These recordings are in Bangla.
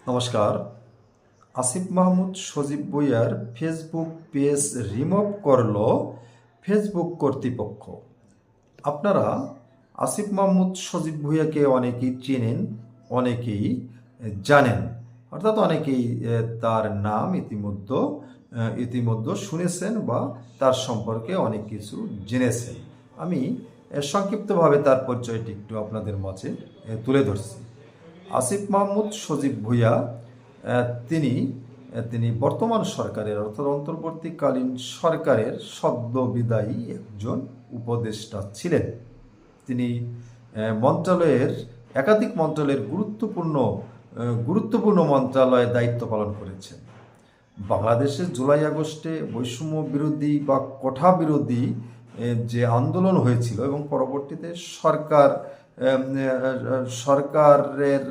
নমস্কার। আসিফ মাহমুদ সজীব ভুঁইয়ার ফেসবুক পেজ রিমুভ করল ফেসবুক কর্তৃপক্ষ। আপনারা আসিফ মাহমুদ সজীব ভুঁইয়াকে অনেকেই চেনেন, অনেকেই জানেন, অর্থাৎ অনেকেই তার নাম ইতিমধ্যে শুনেছেন বা তার সম্পর্কে অনেক কিছু জেনেছেন। আমি সংক্ষিপ্তভাবে তার পরিচয়টি একটু আপনাদের মাঝে তুলে ধরছি। আসিফ মাহমুদ সজীব ভুঁইয়া তিনি তিনি বর্তমান সরকারের অর্থাৎ অন্তর্বর্তীকালীন সরকারের সদ্য বিদায়ী একজন উপদেষ্টা ছিলেন। তিনি একাধিক মন্ত্রণালয়ের গুরুত্বপূর্ণ মন্ত্রণালয়ে দায়িত্ব পালন করেছেন। বাংলাদেশে জুলাই আগস্টে বৈষম্য বিরোধী বা কোঠা বিরোধী যে আন্দোলন হয়েছিল এবং পরবর্তীতে সরকারের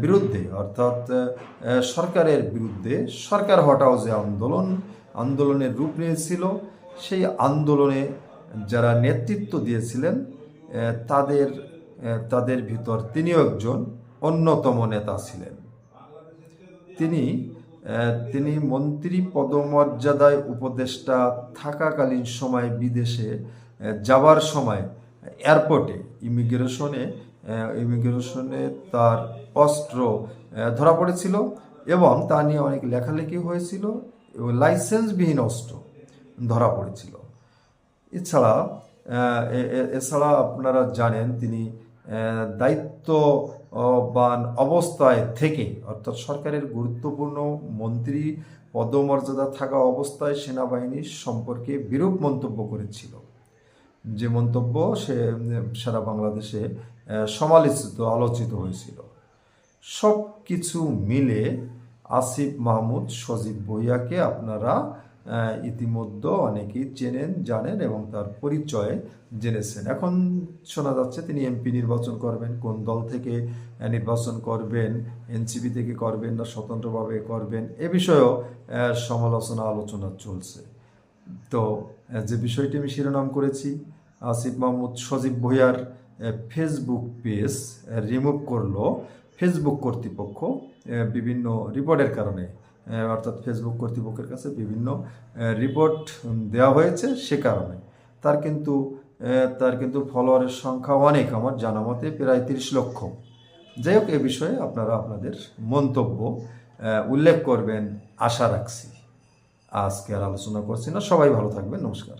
বিরুদ্ধে অর্থাৎ সরকারের বিরুদ্ধে সরকার হটাও যে আন্দোলনের রূপ নিয়েছিল, সেই আন্দোলনে যারা নেতৃত্ব দিয়েছিলেন তাদের ভিতর তিনিও একজন অন্যতম নেতা ছিলেন। তিনি মন্ত্রী পদমর্যাদায় উপদেষ্টা থাকাকালীন সময় বিদেশে যাবার সময় এয়ারপোর্টে ইমিগ্রেশনে তার অস্ত্র ধরা পড়েছিল এবং তা নিয়ে অনেক লেখালেখি হয়েছিল এবং লাইসেন্সবিহীন অস্ত্র ধরা পড়েছিল। এছাড়া আপনারা জানেন তিনি দায়িত্ববান অবস্থায় থেকে অর্থাৎ সরকারের গুরুত্বপূর্ণ মন্ত্রী পদমর্যাদা থাকা অবস্থায় সেনাবাহিনীর সম্পর্কে বিরূপ মন্তব্য করেছিল, যে মন্তব্য সারা বাংলাদেশে আলোচিত হয়েছিল। সব কিছু মিলে আসিফ মাহমুদ সজীব ভুঁইয়াকে আপনারা ইতিমধ্যে অনেকেই চেনেন, জানেন এবং তার পরিচয় জেনেছেন। এখন শোনা যাচ্ছে তিনি এমপি নির্বাচন করবেন। কোন দল থেকে নির্বাচন করবেন, এনসিপি থেকে করবেন না স্বতন্ত্রভাবে করবেন, এ বিষয়েও আলোচনা চলছে। তো যে বিষয়টি আমি শিরোনাম করেছি, আসিফ মাহমুদ সজীব ভুঁইয়ার ফেসবুক পেজ রিমুভ করলো ফেসবুক কর্তৃপক্ষ বিভিন্ন রিপোর্টের কারণে, অর্থাৎ ফেসবুক কর্তৃপক্ষের কাছে বিভিন্ন রিপোর্ট দেওয়া হয়েছে। সে কারণে তার কিন্তু ফলোয়ারের সংখ্যা অনেক, আমার জানা মতে প্রায় 30 লক্ষ। যাই হোক, এ বিষয়ে আপনারা আপনাদের মন্তব্য উল্লেখ করবেন আশা রাখছি। আজকে আর আলোচনা করছি না। সবাই ভালো থাকবেন। নমস্কার।